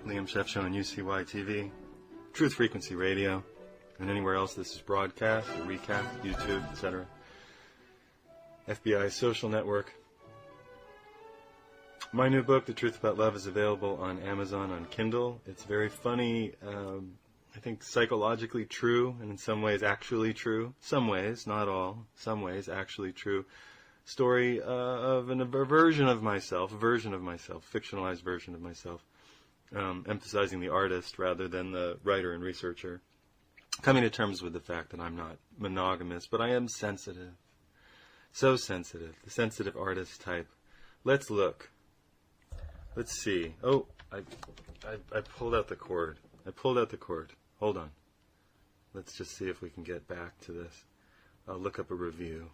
Liam Scheff Show on UCY TV, Truth Frequency Radio, and anywhere else this is broadcast, or recast, YouTube, etc. FBI Social Network. My new book, The Truth About Love, is available on Amazon on Kindle. It's very funny, I think psychologically true, and in some ways actually true. Some ways, not all. Some ways actually true. Story of a version of myself, fictionalized version of myself, emphasizing the artist rather than the writer and researcher. Coming to terms with the fact that I'm not monogamous, but I am sensitive. So sensitive, the sensitive artist type. Let's look. Let's see. Oh, I pulled out the cord. Hold on. Let's just see if we can get back to this. I'll look up a review.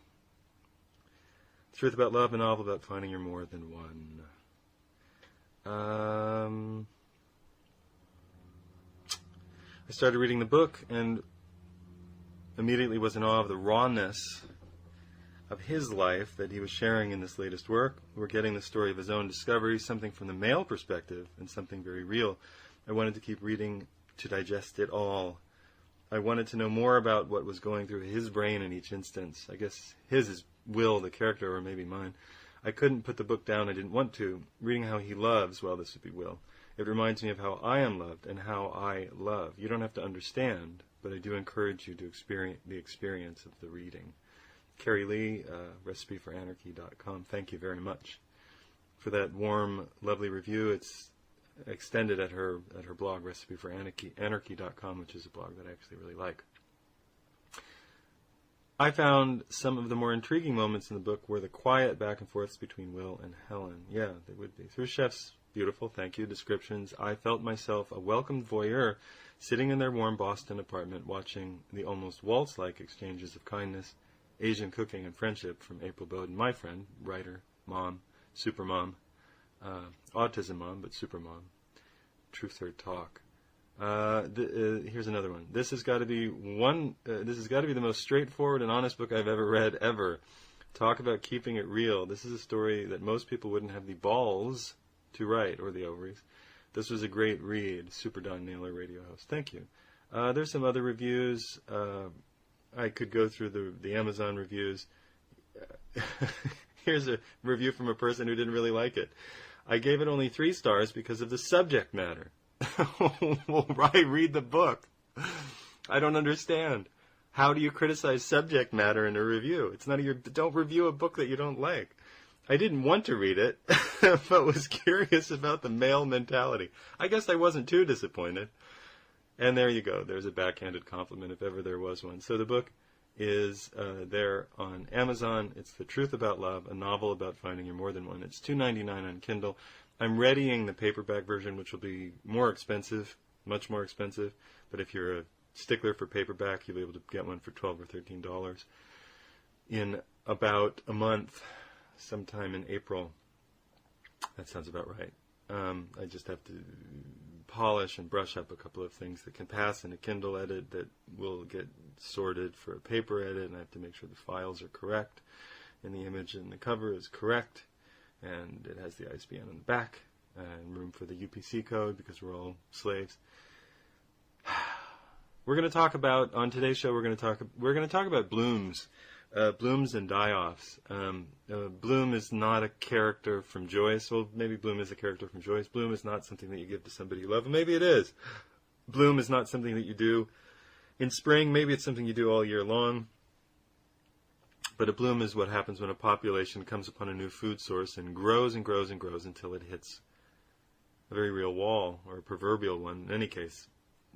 Truth About Love, a novel about finding you're more than one. I started reading the book and immediately was in awe of the rawness of his life that he was sharing in this latest work. We're getting the story of his own discovery, something from the male perspective and something very real. I wanted to keep reading to digest it all. I wanted to know more about what was going through his brain in each instance. I guess his is Will, the character, or maybe mine. I couldn't put the book down. I didn't want to. Reading how he loves, well, this would be Will. It reminds me of how I am loved and how I love. You don't have to understand, but I do encourage you to experience the experience of the reading. Carrie Lee, recipeforanarchy.com. Thank you very much for that warm, lovely review. It's extended at her blog, recipeforanarchy.com, which is a blog that I actually really like. I found some of the more intriguing moments in the book were the quiet back and forths between Will and Helen. Yeah, they would be. Through Scheff's beautiful, thank you, descriptions, I felt myself a welcomed voyeur sitting in their warm Boston apartment watching the almost waltz-like exchanges of kindness, Asian cooking, and friendship from April Bowden, my friend, writer, mom, supermom, autism mom, but supermom. Truth Heard Talk. Here's another one. This has got to be the most straightforward and honest book I've ever read, ever. Talk about keeping it real. This is a story that most people wouldn't have the balls to write, or the ovaries. This was a great read. Super Don Naylor, radio host. Thank you. There's some other reviews. I could go through the Amazon reviews. Here's a review from a person who didn't really like it. I gave it only 3 stars because of the subject matter. Well, right, read the book. I don't understand. How do you criticize subject matter in a review? It's none of your... Don't review a book that you don't like. I didn't want to read it, but was curious about the male mentality. I guess I wasn't too disappointed. And there you go. There's a backhanded compliment, if ever there was one. So the book is there on Amazon. It's The Truth About Love, a novel about finding you're more than one. It's $2.99 on Kindle. I'm readying the paperback version, which will be more expensive, much more expensive. But if you're a stickler for paperback, you'll be able to get one for $12 or $13 in about a month, sometime in April. That sounds about right. I just have to polish and brush up a couple of things that can pass in a Kindle edit that will get sorted for a paper edit, and I have to make sure the files are correct, and the image and the cover is correct, and it has the ISBN on the back, and room for the UPC code because we're all slaves. We're going to talk about, on today's show, we're going to talk about blooms. Blooms and die-offs. Bloom is not a character from Joyce. Well, maybe Bloom is a character from Joyce. Bloom is not something that you give to somebody you love. Maybe it is. Bloom is not something that you do in spring. Maybe it's something you do all year long. But a bloom is what happens when a population comes upon a new food source and grows and grows and grows until it hits a very real wall, or a proverbial one. In any case,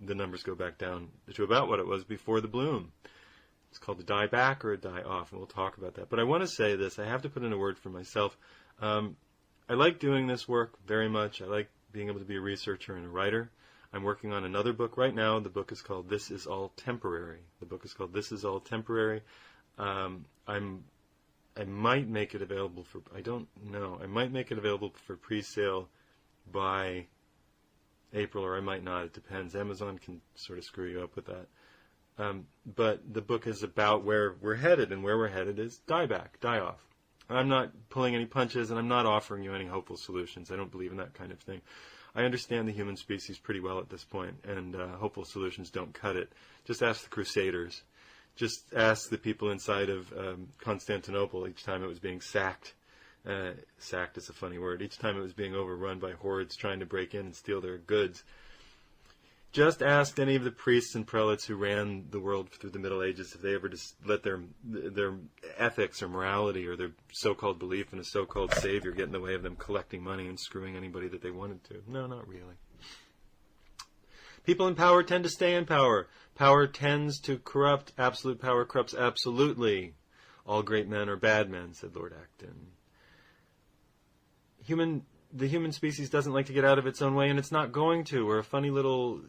the numbers go back down to about what it was before the bloom. It's called a die back or a die off, and we'll talk about that. But I want to say this. I have to put in a word for myself. I like doing this work very much. I like being able to be a researcher and a writer. I'm working on another book right now. The book is called This Is All Temporary. I might make it available for, I don't know. I might make it available for pre-sale by April, or I might not. It depends. Amazon can sort of screw you up with that. But the book is about where we're headed, and where we're headed is die back, die off. I'm not pulling any punches, and I'm not offering you any hopeful solutions. I don't believe in that kind of thing. I understand the human species pretty well at this point, and hopeful solutions don't cut it. Just ask the Crusaders. Just ask the people inside of Constantinople each time it was being sacked. Sacked is a funny word. Each time it was being overrun by hordes trying to break in and steal their goods. Just ask any of the priests and prelates who ran the world through the Middle Ages if they ever just let their ethics or morality or their so-called belief in a so-called savior get in the way of them collecting money and screwing anybody that they wanted to. No, not really. People in power tend to stay in power. Power tends to corrupt. Absolute power corrupts absolutely. All great men are bad men, said Lord Acton. The human species doesn't like to get out of its own way, and it's not going to. We're a funny little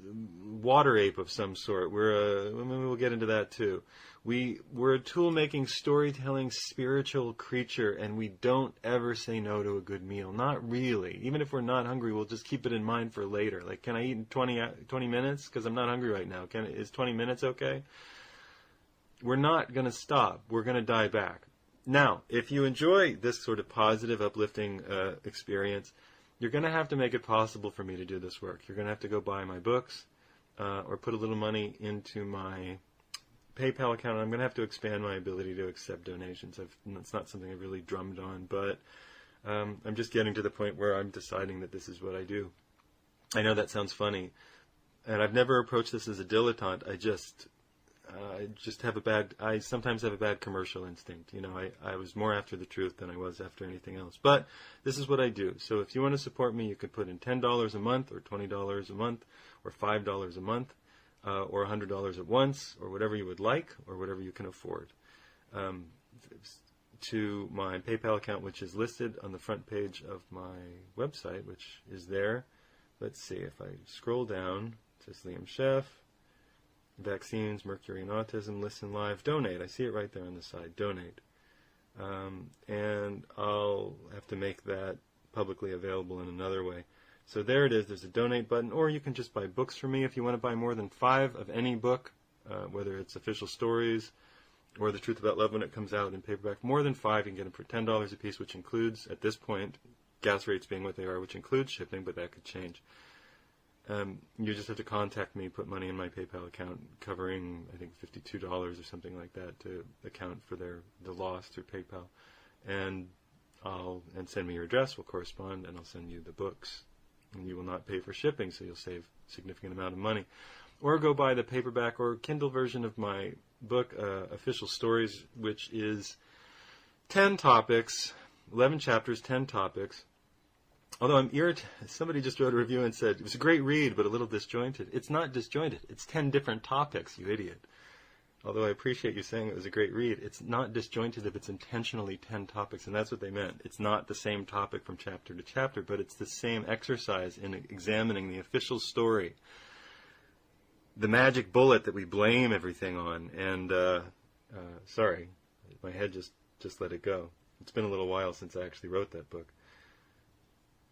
water ape of some sort. We'll get into that too. We're a tool-making, storytelling, spiritual creature, and we don't ever say no to a good meal. Not really. Even if we're not hungry, we'll just keep it in mind for later. Like, can I eat in 20 minutes? Because I'm not hungry right now. Is 20 minutes okay? We're not going to stop. We're going to die back. Now, if you enjoy this sort of positive, uplifting experience, you're going to have to make it possible for me to do this work. You're going to have to go buy my books or put a little money into my PayPal account. I'm going to have to expand my ability to accept donations. It's not something I've really drummed on, but I'm just getting to the point where I'm deciding that this is what I do. I know that sounds funny, and I've never approached this as a dilettante. I sometimes have a bad commercial instinct. You know, I was more after the truth than I was after anything else. But this is what I do. So if you want to support me, you could put in $10 a month or $20 a month or $5 a month or $100 at once or whatever you would like or whatever you can afford to my PayPal account, which is listed on the front page of my website, which is there. Let's see. If I scroll down, it says Liam Scheff. Vaccines, Mercury and Autism, Listen Live, Donate. I see it right there on the side, Donate. And I'll have to make that publicly available in another way. So there it is. There's a Donate button, or you can just buy books from me if you want to buy more than 5 of any book, whether it's Official Stories or The Truth About Love when it comes out in paperback. More than 5, you can get them for $10 a piece, which includes, at this point, gas rates being what they are, which includes shipping, but that could change. You just have to contact me, put money in my PayPal account, covering, I think, $52 or something like that to account for the loss through PayPal. And send me your address, we'll correspond, and I'll send you the books. And you will not pay for shipping, so you'll save a significant amount of money. Or go buy the paperback or Kindle version of my book, Official Stories, which is 10 topics, 11 chapters, 10 topics. Although I'm irritated, somebody just wrote a review and said, it was a great read, but a little disjointed. It's not disjointed. It's 10 different topics, you idiot. Although I appreciate you saying it was a great read, it's not disjointed if it's intentionally 10 topics, and that's what they meant. It's not the same topic from chapter to chapter, but it's the same exercise in examining the official story, the magic bullet that we blame everything on. And, sorry, my head just let it go. It's been a little while since I actually wrote that book.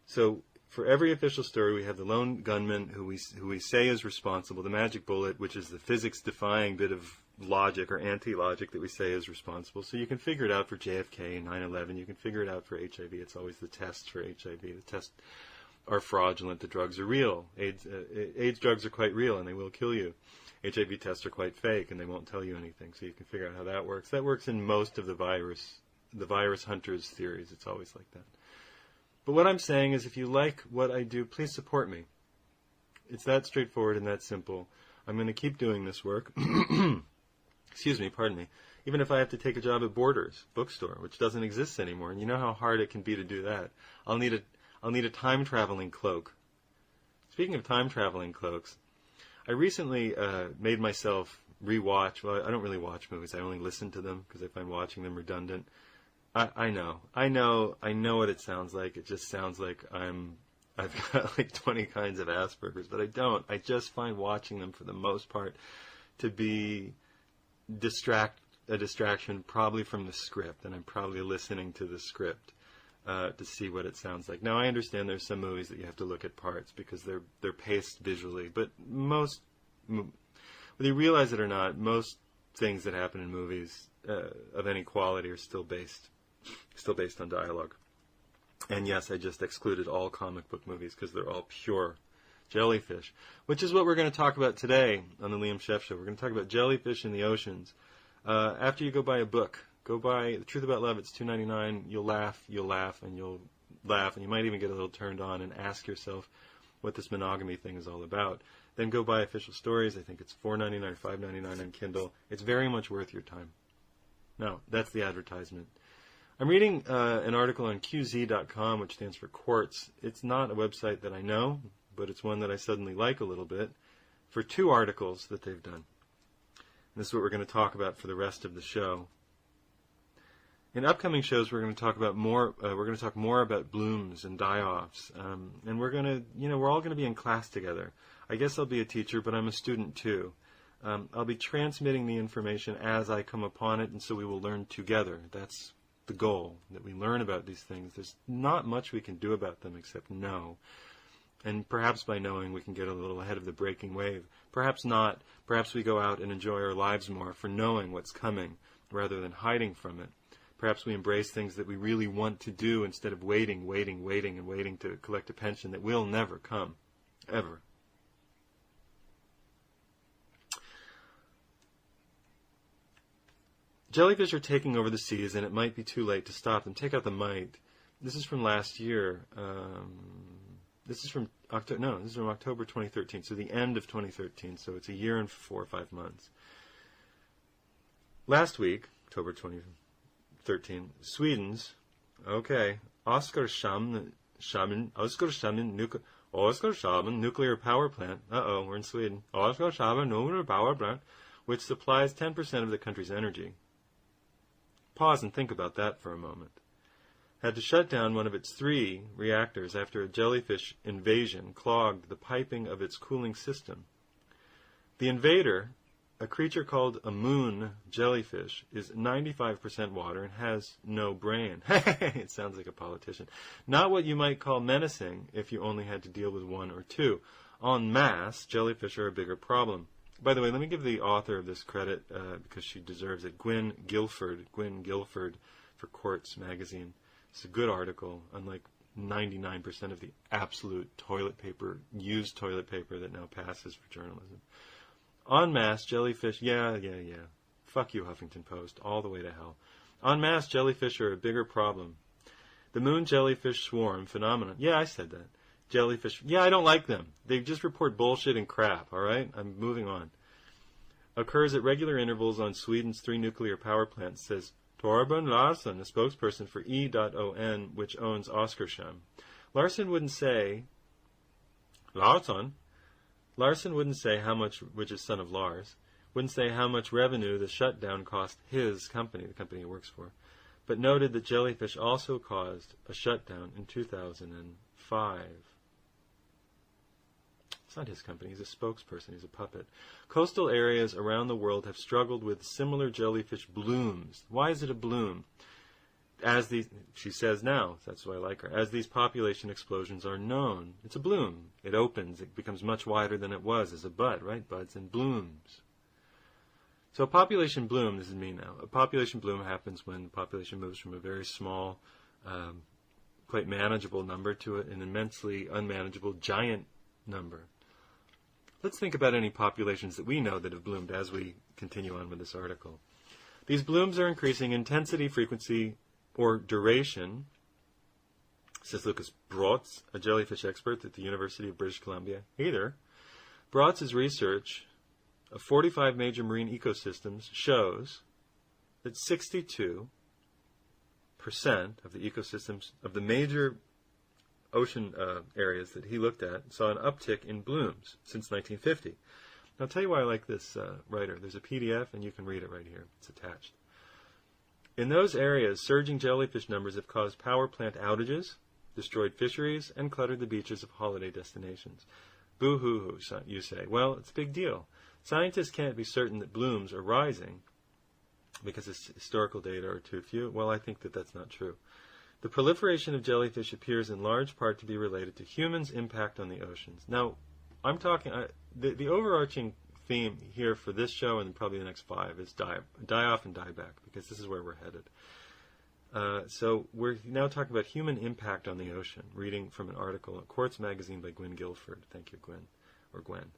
So for every official story, we have the lone gunman who we say is responsible, the magic bullet, which is the physics-defying bit of logic or anti-logic that we say is responsible. So you can figure it out for JFK, 9/11. You can figure it out for HIV. It's always the tests for HIV. The tests are fraudulent. The drugs are real. AIDS drugs are quite real, and they will kill you. HIV tests are quite fake, and they won't tell you anything. So you can figure out how that works. That works in most of the virus hunters' theories. It's always like that. But what I'm saying is if you like what I do, please support me. It's that straightforward and that simple. I'm going to keep doing this work. Excuse me, pardon me. Even if I have to take a job at Borders bookstore, which doesn't exist anymore, and you know how hard it can be to do that. I'll need a time-traveling cloak. Speaking of time-traveling cloaks, I recently made myself rewatch. Well, I don't really watch movies. I only listen to them because I find watching them redundant. I know what it sounds like. It just sounds like I've got like 20 kinds of Asperger's, but I don't. I just find watching them for the most part to be a distraction probably from the script, and I'm probably listening to the script to see what it sounds like. Now, I understand there's some movies that you have to look at parts because they're paced visually, but most, whether you realize it or not, most things that happen in movies of any quality are still based on dialogue. And yes, I just excluded all comic book movies because they're all pure jellyfish, which is what we're going to talk about today on the Liam Scheff Show. We're going to talk about jellyfish in the oceans. After you go buy a book, go buy The Truth About Love. It's $2.99. You'll laugh, and you'll laugh, and you might even get a little turned on and ask yourself what this monogamy thing is all about. Then go buy Official Stories. I think it's $4.99 or $5.99 on Kindle. It's very much worth your time. Now, that's the advertisement. I'm reading an article on QZ.com, which stands for Quartz. It's not a website that I know, but it's one that I suddenly like a little bit, for 2 articles that they've done. And this is what we're going to talk about for the rest of the show. In upcoming shows, we're going to talk about more. We're going to talk more about blooms and die-offs, and we're going to, we're all going to be in class together. I guess I'll be a teacher, but I'm a student too. I'll be transmitting the information as I come upon it, and so we will learn together. That's the goal, that we learn about these things. There's not much we can do about them except know. And perhaps by knowing we can get a little ahead of the breaking wave. Perhaps not. Perhaps we go out and enjoy our lives more for knowing what's coming rather than hiding from it. Perhaps we embrace things that we really want to do instead of waiting to collect a pension that will never come, ever. Jellyfish are taking over the seas, and it might be too late to stop them. Take out the might. This is from last year. This is from October 2013, so the end of 2013, so it's a year and 4 or 5 months. Last week, October 2013, Sweden's, Oskarshamn nuclear power plant, we're in Sweden, Oskarshamn nuclear power plant, which supplies 10% of the country's energy. Pause and think about that for a moment. Had to shut down one of its 3 reactors after a jellyfish invasion clogged the piping of its cooling system. The invader, a creature called a moon jellyfish, is 95% water and has no brain. It sounds like a politician. Not what you might call menacing if you only had to deal with 1 or 2. En masse, jellyfish are a bigger problem. By the way, let me give the author of this credit because she deserves it. Gwyn Guilford for Quartz magazine. It's a good article, unlike 99% of the absolute used toilet paper that now passes for journalism. En masse, jellyfish, yeah. Fuck you, Huffington Post, all the way to hell. En masse, jellyfish are a bigger problem. The moon jellyfish swarm phenomenon, yeah, I said that. Jellyfish, yeah, I don't like them. They just report bullshit and crap, all right? I'm moving on. Occurs at regular intervals on Sweden's 3 nuclear power plants, says Torben Larsson, a spokesperson for E.ON, which owns Oskarshamn. Larsson wouldn't say how much, which is son of Lars, wouldn't say how much revenue the shutdown cost his company, the company he works for, but noted that jellyfish also caused a shutdown in 2005. It's not his company. He's a spokesperson. He's a puppet. Coastal areas around the world have struggled with similar jellyfish blooms. Why is it a bloom? She says now, that's why I like her, as these population explosions are known. It's a bloom. It opens. It becomes much wider than it was as a bud, right? Buds and blooms. So a population bloom, this is me now, a population bloom happens when the population moves from a very small, quite manageable number to an immensely unmanageable giant number. Let's think about any populations that we know that have bloomed as we continue on with this article. These blooms are increasing intensity, frequency, or duration, says Lucas Brotz, a jellyfish expert at the University of British Columbia. Hey there. Brotz's research of 45 major marine ecosystems shows that 62% of the ecosystems of the major ocean areas that he looked at saw an uptick in blooms since 1950. Now, I'll tell you why I like this writer. There's a PDF, and you can read it right here. It's attached. In those areas, surging jellyfish numbers have caused power plant outages, destroyed fisheries, and cluttered the beaches of holiday destinations. Boo-hoo-hoo, you say. Well, it's a big deal. Scientists can't be certain that blooms are rising because historical data are too few. Well, I think that that's not true. The proliferation of jellyfish appears in large part to be related to humans' impact on the oceans. Now, I'm talking, the overarching theme here for this show and probably the next 5 is die off and die back, because this is where we're headed. So we're now talking about human impact on the ocean, reading from an article at Quartz Magazine by Gwen Guilford. Thank you, Gwen, or Gwen.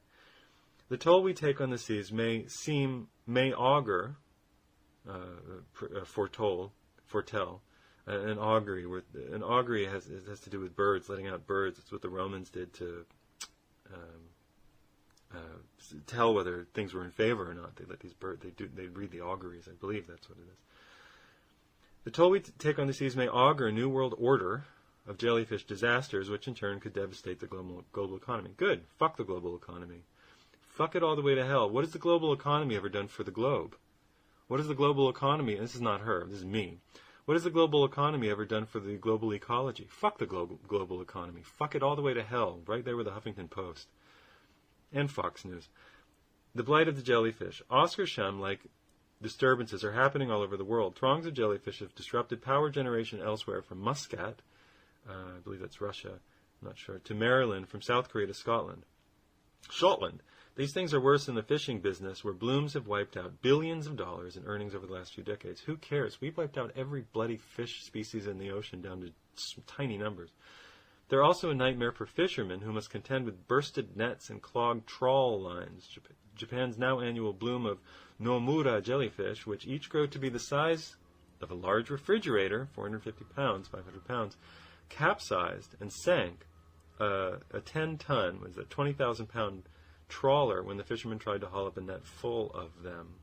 The toll we take on the seas may augur, foretell, an augury. An augury has to do with birds, letting out birds. It's what the Romans did to tell whether things were in favor or not. They let these birds. They read the auguries. I believe that's what it is. The toll we take on the seas may augur a new world order of jellyfish disasters, which in turn could devastate the global economy. Good. Fuck the global economy. Fuck it all the way to hell. What has the global economy ever done for the globe? What has the global economy, and this is not her, this is me. What has the global economy ever done for the global ecology? Fuck the global economy. Fuck it all the way to hell. Right there with the Huffington Post. And Fox News. The blight of the jellyfish. Oscar Shum-like disturbances are happening all over the world. Throngs of jellyfish have disrupted power generation elsewhere, from Muscat, I believe that's Russia, I'm not sure, to Maryland, from South Korea to Scotland. These things are worse than the fishing business, where blooms have wiped out billions of dollars in earnings over the last few decades. Who cares? We've wiped out every bloody fish species in the ocean down to tiny numbers. They're also a nightmare for fishermen who must contend with bursted nets and clogged trawl lines. Japan's now annual bloom of Nomura jellyfish, which each grow to be the size of a large refrigerator, 450 pounds, 500 pounds, capsized and sank a 10-ton, 20,000-pound trawler when the fishermen tried to haul up a net full of them.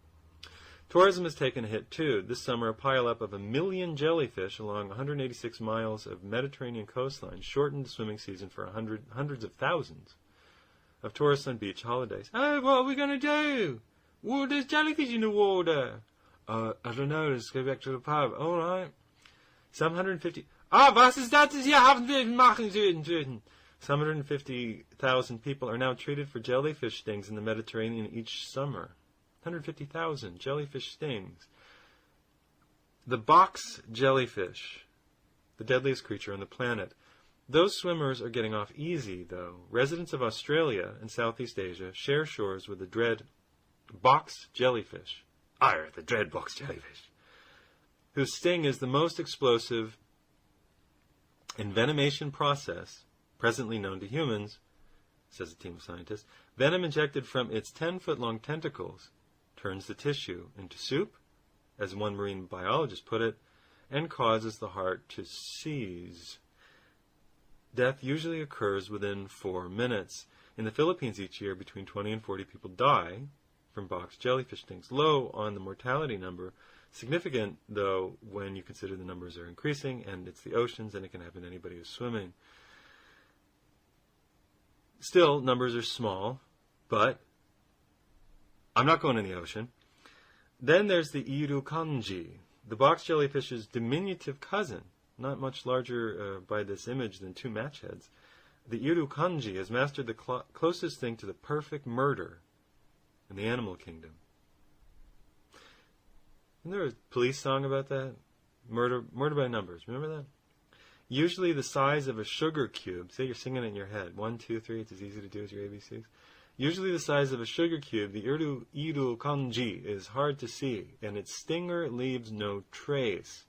Tourism has taken a hit, too. This summer, a pile-up of 1 million jellyfish along 186 miles of Mediterranean coastline shortened the swimming season for hundreds of thousands of tourists on beach holidays. Oh, what are we going to do? Well, there's jellyfish in the water. I don't know. Let's go back to the pub. All right. Some 150... was ist das hier? Haben wir machen sollen? Some 150,000 people are now treated for jellyfish stings in the Mediterranean each summer. 150,000 jellyfish stings. The box jellyfish, the deadliest creature on the planet. Those swimmers are getting off easy, though. Residents of Australia and Southeast Asia share shores with the dread box jellyfish. The dread box jellyfish. Whose sting is the most explosive envenomation process presently known to humans, says a team of scientists. Venom injected from its 10-foot-long tentacles turns the tissue into soup, as one marine biologist put it, and causes the heart to seize. Death usually occurs within 4 minutes. In the Philippines each year, between 20 and 40 people die from box jellyfish stings. Low on the mortality number, significant, though, when you consider the numbers are increasing, and it's the oceans, and it can happen to anybody who's swimming. Still, numbers are small, but I'm not going in the ocean. Then there's the irukanji, the box jellyfish's diminutive cousin, not much larger by this image than 2 match heads. The irukanji has mastered the closest thing to the perfect murder in the animal kingdom. Isn't there a police song about that? Murder by numbers. Remember that? Usually the size of a sugar cube. Say you're singing it in your head. 1, 2, 3. It's as easy to do as your ABCs. Usually the size of a sugar cube, the irukanji is hard to see, and its stinger leaves no trace.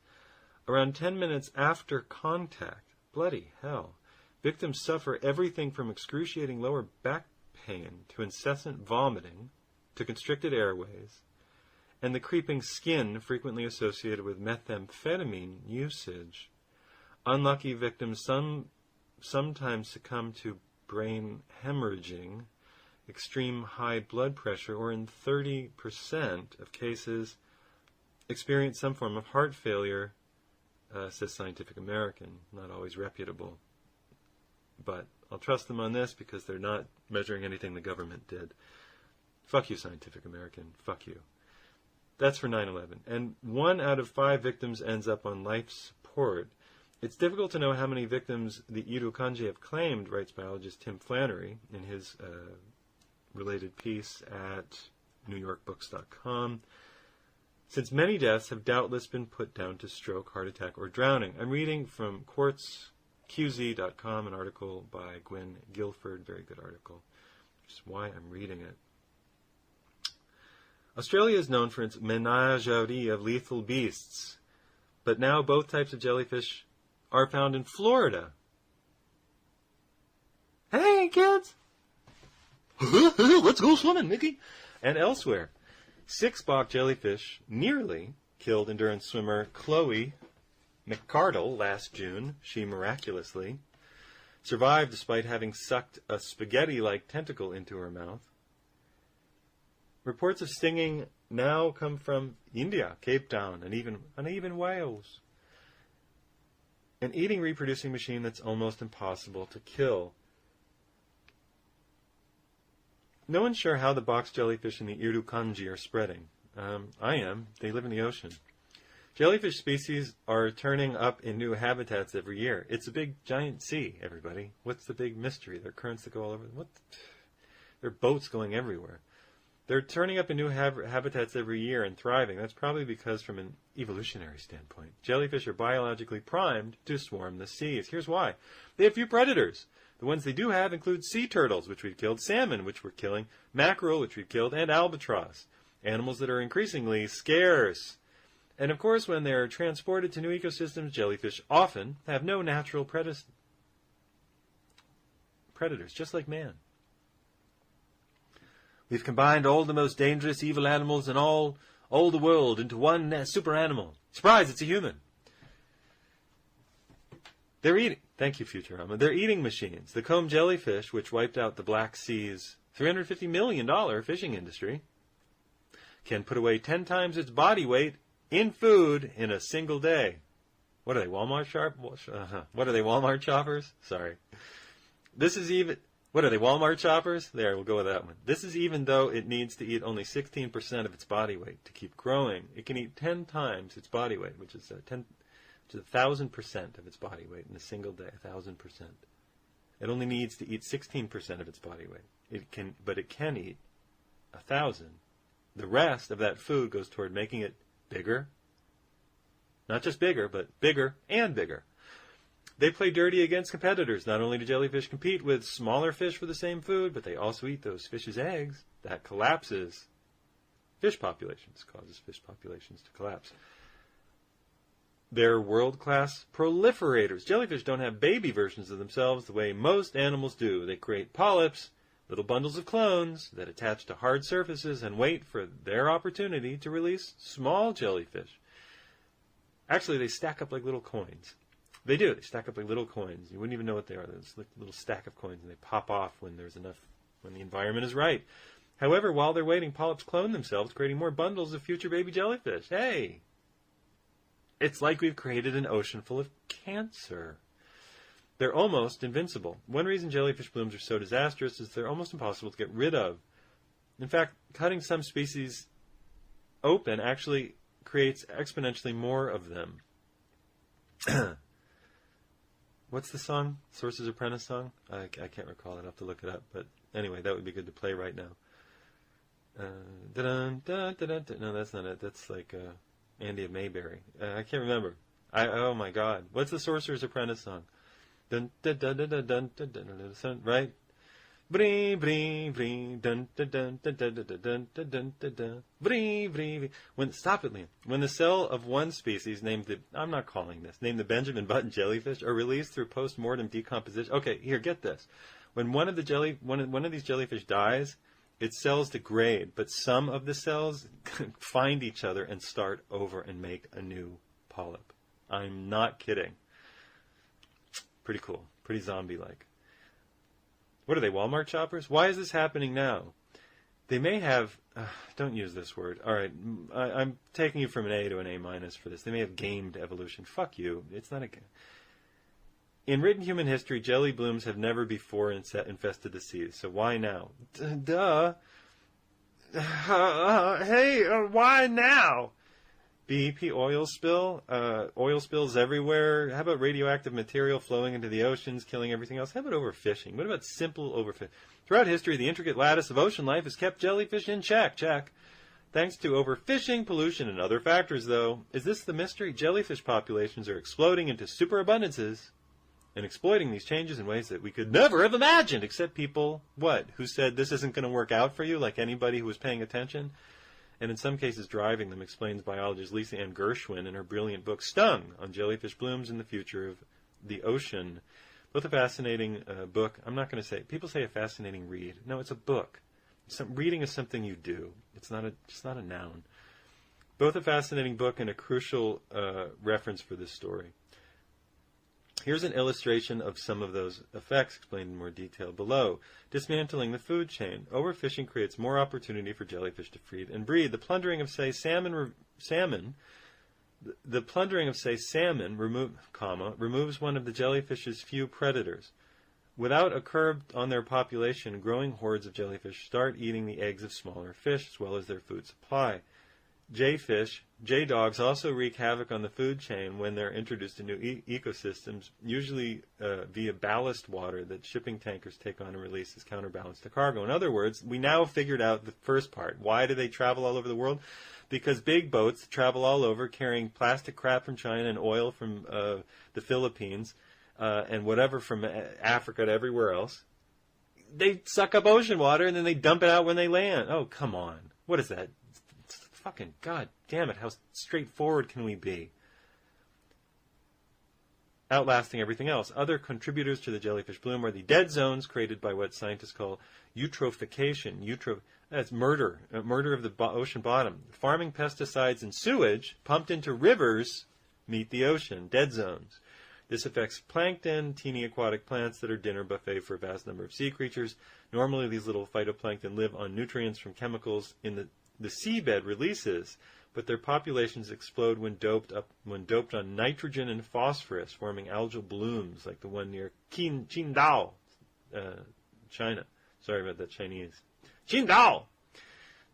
Around 10 minutes after contact, bloody hell, victims suffer everything from excruciating lower back pain to incessant vomiting to constricted airways, and the creeping skin frequently associated with methamphetamine usage. Unlucky victims sometimes succumb to brain hemorrhaging, extreme high blood pressure, or in 30% of cases experience some form of heart failure, says Scientific American. Not always reputable. But I'll trust them on this because they're not measuring anything the government did. Fuck you, Scientific American. Fuck you. That's for 9/11. And 1 out of 5 victims ends up on life support. It's difficult to know how many victims the irukanji have claimed, writes biologist Tim Flannery in his related piece at NewYorkBooks.com, since many deaths have doubtless been put down to stroke, heart attack, or drowning. I'm reading from QuartzQZ.com, an article by Gwen Guilford, very good article, which is why I'm reading it. Australia is known for its menagerie of lethal beasts, But now both types of jellyfish are found in Florida. Hey, kids! Let's go swimming, Mickey! And elsewhere. 6 Bach jellyfish nearly killed endurance swimmer Chloe McCardle last June. She miraculously survived despite having sucked a spaghetti-like tentacle into her mouth. Reports of stinging now come from India, Cape Town, and even Wales. An eating reproducing machine that's almost impossible to kill. No one's sure how the box jellyfish in the Irukandji are spreading. I am. They live in the ocean. Jellyfish species are turning up in new habitats every year. It's a big, giant sea, everybody. What's the big mystery? There are currents that go all over. There are boats going everywhere. They're turning up in new habitats every year and thriving. That's probably because, from an evolutionary standpoint, jellyfish are biologically primed to swarm the seas. Here's why. They have few predators. The ones they do have include sea turtles, which we've killed, salmon, which we're killing, mackerel, which we've killed, and albatross. Animals that are increasingly scarce. And of course, when they're transported to new ecosystems, jellyfish often have no natural predators, just like man. We've combined all the most dangerous, evil animals in all the world into one super animal. Surprise, it's a human. They're eating. Thank you, Futurama. They're eating machines. The comb jellyfish, which wiped out the Black Sea's $350 million fishing industry, can put away 10 times its body weight in food in a single day. What are they, Walmart What are they, Walmart shoppers? Sorry. This is even... What are they, Walmart shoppers? There, we'll go with that one. This is even though it needs to eat only 16% of its body weight to keep growing. It can eat 10 times its body weight, which is 1,000% of its body weight in a single day. 1,000%. It only needs to eat 16% of its body weight. But it can eat 1,000. The rest of that food goes toward making it bigger. Not just bigger, but bigger and bigger. They play dirty against competitors. Not only do jellyfish compete with smaller fish for the same food, but they also eat those fish's eggs. That collapses fish populations, causes fish populations to collapse. They're world-class proliferators. Jellyfish don't have baby versions of themselves the way most animals do. They create polyps, little bundles of clones that attach to hard surfaces and wait for their opportunity to release small jellyfish. Actually, they stack up like little coins. They do. They stack up like little coins. You wouldn't even know what they are. There's like a little stack of coins, and they pop off when there's enough, when the environment is right. However, while they're waiting, polyps clone themselves, creating more bundles of future baby jellyfish. Hey! It's like we've created an ocean full of cancer. They're almost invincible. One reason jellyfish blooms are so disastrous is they're almost impossible to get rid of. In fact, cutting some species open actually creates exponentially more of them. What's the song? Sorcerer's Apprentice song? I can't recall it. I'll have to look it up. But anyway, that would be good to play right now. No, that's not it. That's like Andy of Mayberry. I can't remember. Oh my God. What's the Sorcerer's Apprentice song? Dun dun dun dun dun dun dun dun dun, right? Bree bree bree dun dun dun dun dun dun dun dun dun dun bree bree. Stop it, Liam. When the cell of one species named the named the Benjamin Button jellyfish are released through post-mortem decomposition. Okay, here, get this. When one of these jellyfish dies, its cells degrade, but some of the cells find each other and start over and make a new polyp. I'm not kidding. Pretty cool. Pretty zombie-like. What are they, Walmart shoppers? Why is this happening now? They may have... don't use this word. All right, I'm taking you from an A to an A- for this. They may have gamed evolution. Fuck you. It's not a game. In written human history, jelly blooms have never before infested the seas. So why now? Duh. Hey, why now? BP oil spill, oil spills everywhere. How about radioactive material flowing into the oceans, killing everything else? How about overfishing? What about simple overfishing? Throughout history, the intricate lattice of ocean life has kept jellyfish in check. Thanks to overfishing, pollution, and other factors, though. Is this the mystery? Jellyfish populations are exploding into superabundances and exploiting these changes in ways that we could never have imagined, except people, who said this isn't going to work out for you, like anybody who was paying attention. and in some cases driving them, explains biologist Lisa Ann Gershwin in her brilliant book Stung on jellyfish blooms and the future of the ocean. Both a fascinating book. I'm not going to say, people say a fascinating read. No, it's a book. Reading is something you do. It's not a noun. Both a fascinating book and a crucial reference for this story. Here's an illustration of some of those effects explained in more detail below. Dismantling the food chain. Overfishing creates more opportunity for jellyfish to feed and breed. The plundering of, say, salmon removes one of the jellyfish's few predators. Without a curb on their population, growing hordes of jellyfish start eating the eggs of smaller fish as well as their food supply. J-dogs also wreak havoc on the food chain when they're introduced to new ecosystems, usually via ballast water that shipping tankers take on and release as counterbalance to cargo. In other words, we now figured out the first part. Why do they travel all over the world? Because big boats travel all over carrying plastic crap from China and oil from the Philippines and whatever from Africa to everywhere else. They suck up ocean water and then they dump it out when they land. Oh, come on. What is that? Fucking god damn it, how straightforward can we be? Outlasting everything else. Other contributors to the jellyfish bloom are the dead zones created by what scientists call eutrophication. That's murder of the ocean bottom. Farming pesticides and sewage pumped into rivers meet the ocean, dead zones. This affects plankton, teeny aquatic plants that are dinner buffet for a vast number of sea creatures. Normally these little phytoplankton live on nutrients from chemicals in the seabed releases, but their populations explode when doped on nitrogen and phosphorus, forming algal blooms like the one near Qingdao, China. Sorry about that Chinese. Qingdao!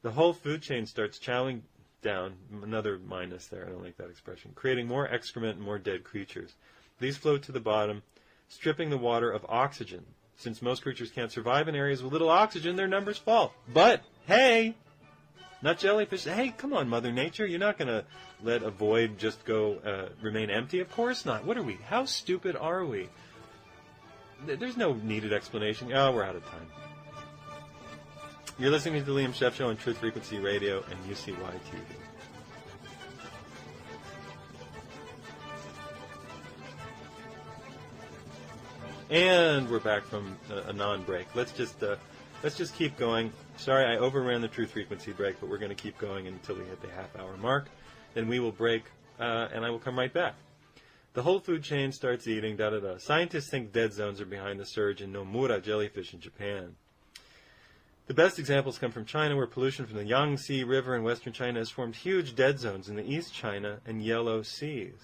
The whole food chain starts chowing down, another minus there, I don't like that expression, creating more excrement and more dead creatures. These float to the bottom, stripping the water of oxygen. Since most creatures can't survive in areas with little oxygen, their numbers fall. But, hey! Not jellyfish. Hey, come on, Mother Nature. You're not going to let a void just go remain empty? Of course not. What are we? How stupid are we? There's no needed explanation. Oh, we're out of time. You're listening to the Liam Scheff Show on Truth Frequency Radio and UCY TV. And we're back from a non-break. Let's just keep going. Sorry, I overran the Truth Frequency break, but we're going to keep going until we hit the half-hour mark. Then we will break, and I will come right back. The whole food chain starts eating, da-da-da. Scientists think dead zones are behind the surge in Nomura jellyfish in Japan. The best examples come from China, where pollution from the Yangtze River in western China has formed huge dead zones in the East China and Yellow Seas.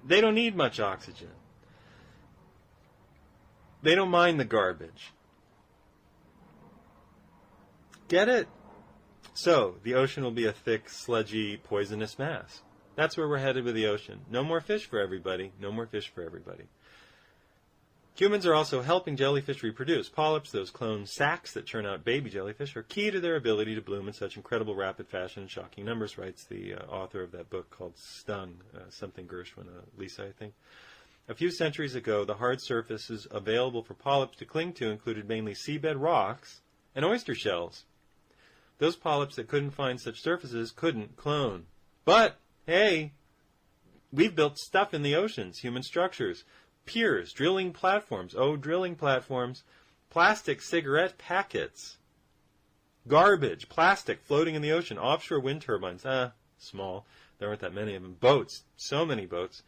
They don't need much oxygen. They don't mind the garbage. Get it? So, the ocean will be a thick, sludgy, poisonous mass. That's where we're headed with the ocean. No more fish for everybody. No more fish for everybody. Humans are also helping jellyfish reproduce. Polyps, those clone sacs that churn out baby jellyfish, are key to their ability to bloom in such incredible rapid fashion and shocking numbers, writes the author of that book called Stung, something Gershwin, Lisa, I think. A few centuries ago, the hard surfaces available for polyps to cling to included mainly seabed rocks and oyster shells. Those polyps that couldn't find such surfaces couldn't clone. But, hey, we've built stuff in the oceans, human structures, piers, drilling platforms, plastic cigarette packets, garbage, plastic floating in the ocean, offshore wind turbines, small, there aren't that many of them, boats, so many boats,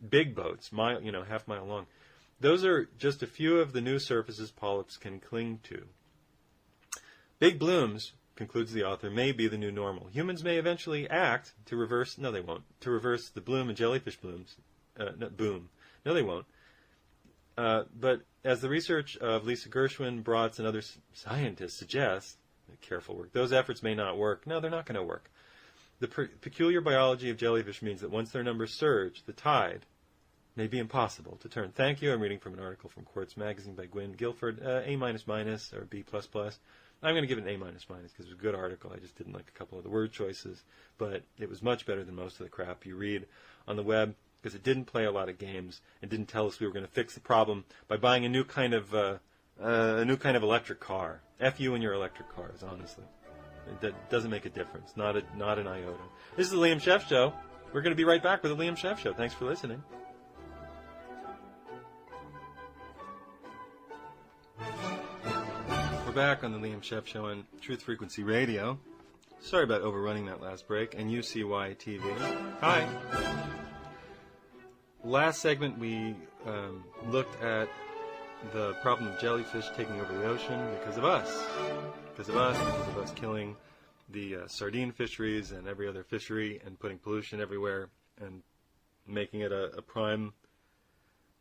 big boats, half mile long. Those are just a few of the new surfaces polyps can cling to. Big blooms, concludes the author, may be the new normal. Humans may eventually act to reverse, no they won't, to reverse the bloom in jellyfish blooms, boom. No they won't. But as the research of Lisa Gershwin, Bratz, and other scientists suggests, careful work, those efforts may not work. No, they're not going to work. The peculiar biology of jellyfish means that once their numbers surge, the tide may be impossible to turn. Thank you. I'm reading from an article from Quartz Magazine by Gwynn Guilford, A-, or B++. I'm going to give it an A-, because it was a good article. I just didn't like a couple of the word choices, but it was much better than most of the crap you read on the web, because it didn't play a lot of games and didn't tell us we were going to fix the problem by buying a new kind of electric car. F you and your electric cars, honestly. That doesn't make a difference. Not an iota. This is the Liam Scheff Show. We're going to be right back with the Liam Scheff Show. Thanks for listening. We're back on the Liam Scheff Show on Truth Frequency Radio. Sorry about overrunning that last break. And UCY TV. Hi. Last segment we looked at the problem of jellyfish taking over the ocean because of us. Because of us killing the sardine fisheries and every other fishery and putting pollution everywhere and making it a prime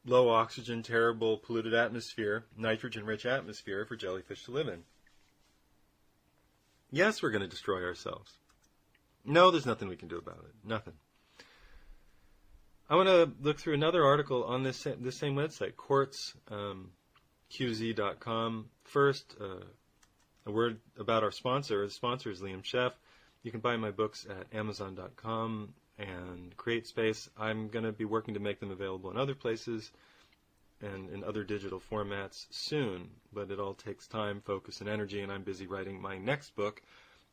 low oxygen, terrible, polluted atmosphere, nitrogen-rich atmosphere for jellyfish to live in. Yes, we're going to destroy ourselves. No, there's nothing we can do about it. Nothing. I want to look through another article on this same website, quartzqz.com. First, a word about our sponsor. The sponsor is Liam Scheff. You can buy my books at Amazon.com and CreateSpace. I'm going to be working to make them available in other places and in other digital formats soon, but it all takes time, focus, and energy, and I'm busy writing my next book.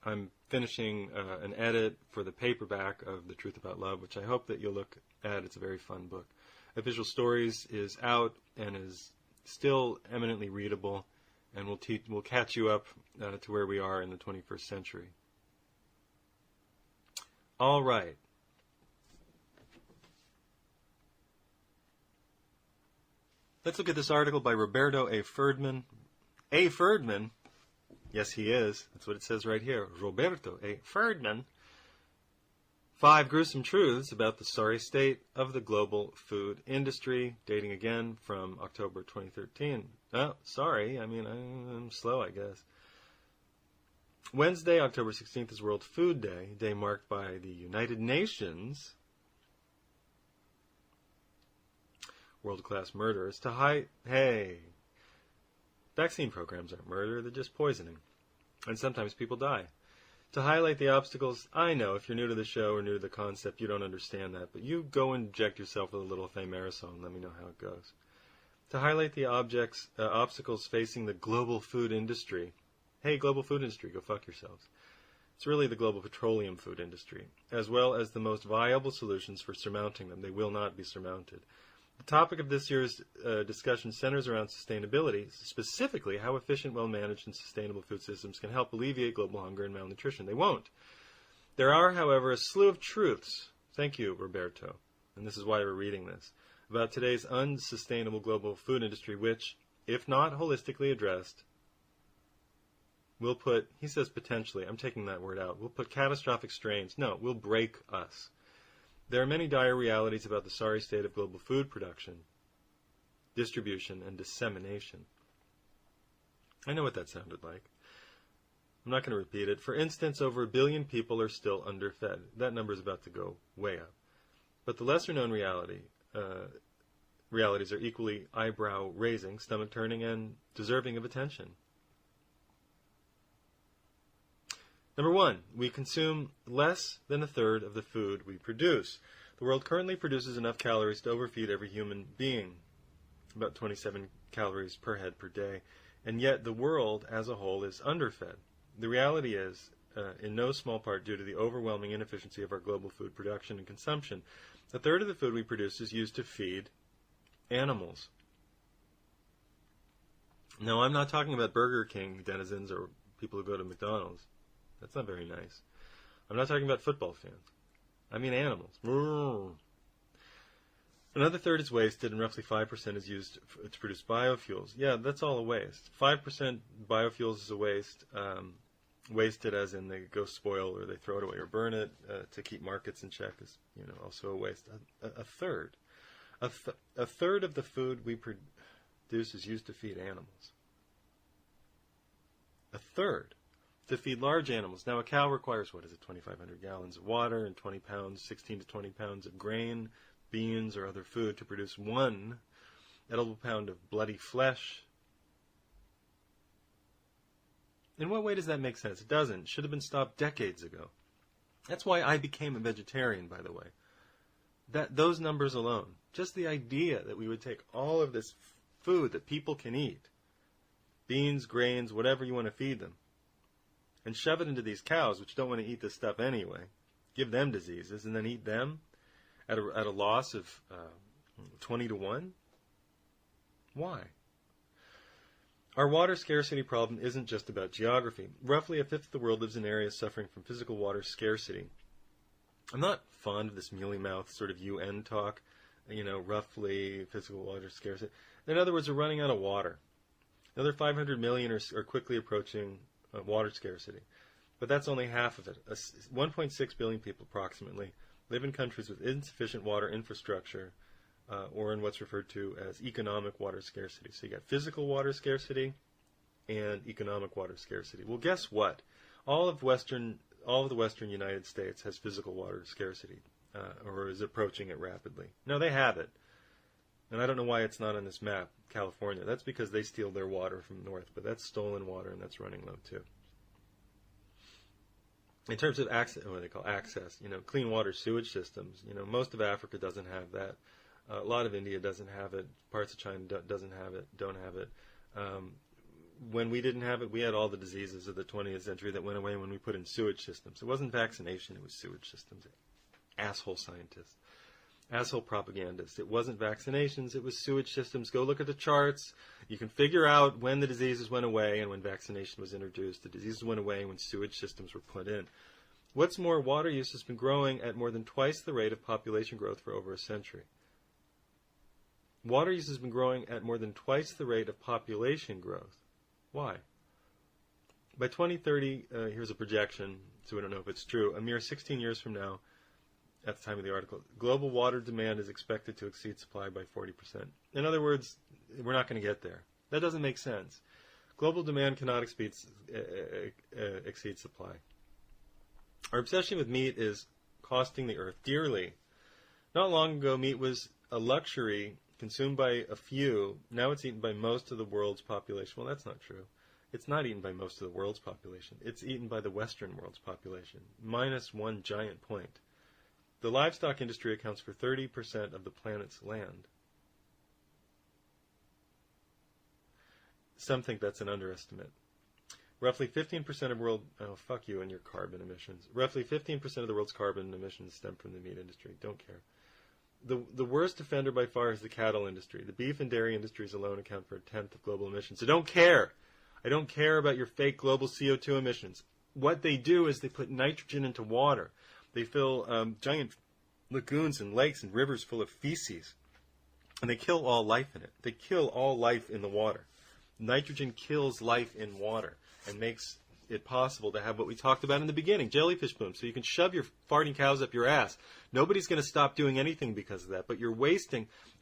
I'm finishing an edit for the paperback of The Truth About Love, which I hope that you'll look at. It's a very fun book. Visual Stories is out and is still eminently readable, and we'll catch you up to where we are in the 21st century. All right. Let's look at this article by Roberto A. Ferdman. A. Ferdman? Yes, he is. That's what it says right here. Roberto A. Ferdman. 5 gruesome truths about the sorry state of the global food industry, dating again from October 2013. Oh, sorry. I mean, I'm slow, I guess. Wednesday, October 16th is World Food Day, a day marked by the United Nations world-class murderers to hey, vaccine programs aren't murder, they're just poisoning. And sometimes people die. To highlight the obstacles, I know if you're new to the show or new to the concept, you don't understand that, but you go inject yourself with a little thimerosal and let me know how it goes. To highlight the obstacles facing the global food industry. Hey, global food industry, go fuck yourselves. It's really the global petroleum food industry, as well as the most viable solutions for surmounting them. They will not be surmounted. The topic of this year's discussion centers around sustainability, specifically how efficient, well-managed, and sustainable food systems can help alleviate global hunger and malnutrition. They won't. There are, however, a slew of truths, thank you, Roberto, and this is why we're reading this, about today's unsustainable global food industry, which, if not holistically addressed, will put, he says potentially, I'm taking that word out, will put catastrophic strains, no, will break us. There are many dire realities about the sorry state of global food production, distribution, and dissemination. I know what that sounded like. I'm not going to repeat it. For instance, over 1 billion people are still underfed. That number is about to go way up. But the lesser-known realities are equally eyebrow-raising, stomach-turning, and deserving of attention. Number 1, we consume less than a third of the food we produce. The world currently produces enough calories to overfeed every human being, about 27 calories per head per day, and yet the world as a whole is underfed. The reality is, in no small part due to the overwhelming inefficiency of our global food production and consumption, a third of the food we produce is used to feed animals. Now, I'm not talking about Burger King denizens or people who go to McDonald's. That's not very nice. I'm not talking about football fans. I mean animals. Another third is wasted, and roughly 5% is used to produce biofuels. Yeah, that's all a waste. 5% biofuels is a waste. Wasted as in they go spoil or they throw it away or burn it to keep markets in check is, also a waste. A third. A third of the food we produce is used to feed animals. A third. To feed large animals. Now, a cow requires, 2,500 gallons of water and 16 to 20 pounds of grain, beans, or other food to produce 1 edible pound of bloody flesh. In what way does that make sense? It doesn't. It should have been stopped decades ago. That's why I became a vegetarian, by the way. Those numbers alone. Just the idea that we would take all of this food that people can eat, beans, grains, whatever you want to feed them, and shove it into these cows, which don't want to eat this stuff anyway, give them diseases, and then eat them at a loss of 20 to 1? Why? Our water scarcity problem isn't just about geography. Roughly a fifth of the world lives in areas suffering from physical water scarcity. I'm not fond of this mealy-mouthed sort of UN talk, roughly physical water scarcity. In other words, we're running out of water. Another 500 million are quickly approaching water scarcity. But that's only half of it. 1.6 billion people approximately live in countries with insufficient water infrastructure, or in what's referred to as economic water scarcity. So you got physical water scarcity and economic water scarcity. Well, guess what? All of the Western United States has physical water scarcity, or is approaching it rapidly. No, they have it. And I don't know why it's not on this map, California. That's because they steal their water from the north, but that's stolen water, and that's running low too. In terms of access, what they call access, clean water sewage systems, most of Africa doesn't have that. A lot of India doesn't have it. Parts of China doesn't have it, don't have it. When we didn't have it, we had all the diseases of the 20th century that went away when we put in sewage systems. It wasn't vaccination, it was sewage systems. Asshole scientists. Asshole propagandists. It wasn't vaccinations, it was sewage systems. Go look at the charts. You can figure out when the diseases went away and when vaccination was introduced. The diseases went away when sewage systems were put in. What's more, water use has been growing at more than twice the rate of population growth for over a century. Water use has been growing at more than twice the rate of population growth. Why? By 2030, here's a projection, so we don't know if it's true. A mere 16 years from now, at the time of the article, global water demand is expected to exceed supply by 40%. In other words, we're not going to get there. That doesn't make sense. Global demand cannot exceed supply. Our obsession with meat is costing the earth dearly. Not long ago, meat was a luxury consumed by a few. Now it's eaten by most of the world's population. Well, that's not true. It's not eaten by most of the world's population. It's eaten by the Western world's population, minus one giant point. The livestock industry accounts for 30% of the planet's land. Some think that's an underestimate. Roughly 15% of world... Oh, fuck you and your carbon emissions. Roughly 15% of the world's carbon emissions stem from the meat industry. Don't care. The worst offender by far is the cattle industry. The beef and dairy industries alone account for a tenth of global emissions. So don't care. I don't care about your fake global CO2 emissions. What they do is they put nitrogen into water. They fill giant lagoons and lakes and rivers full of feces. And they kill all life in it. They kill all life in the water. Nitrogen kills life in water and makes it possible to have what we talked about in the beginning, jellyfish blooms. So you can shove your farting cows up your ass. Nobody's going to stop doing anything because of that. But you're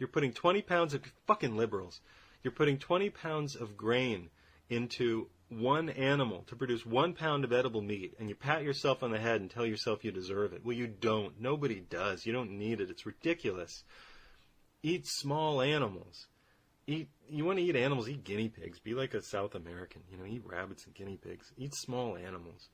putting 20 pounds of, fucking liberals, you're putting 20 pounds of grain into one animal to produce 1 pound of edible meat, and you pat yourself on the head and tell yourself you deserve it. Well, you don't. Nobody does. You don't need it. It's ridiculous. Eat small animals. You want to eat animals, eat guinea pigs. Be like a South American. Eat rabbits and guinea pigs. Eat small animals.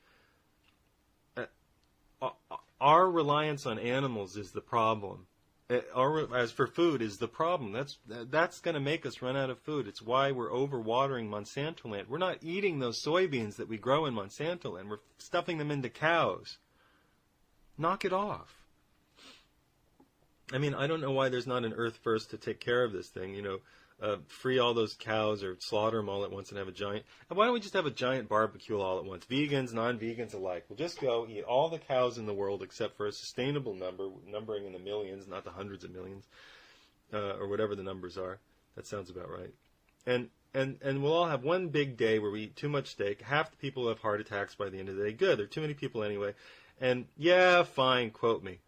Our reliance on animals is the problem. As for food is the problem. That's going to make us run out of food. It's why we're overwatering Monsanto land. We're not eating those soybeans that we grow in Monsanto land. We're stuffing them into cows. Knock it off. I mean, I don't know why there's not an Earth First to take care of this thing. Free all those cows or slaughter them all at once and have a giant... Why don't we just have a giant barbecue all at once? Vegans, non-vegans alike. We'll just go eat all the cows in the world except for a sustainable numbering in the millions, not the hundreds of millions, or whatever the numbers are. That sounds about right. And we'll all have one big day where we eat too much steak. Half the people have heart attacks by the end of the day. Good, there are too many people anyway. And yeah, fine, quote me.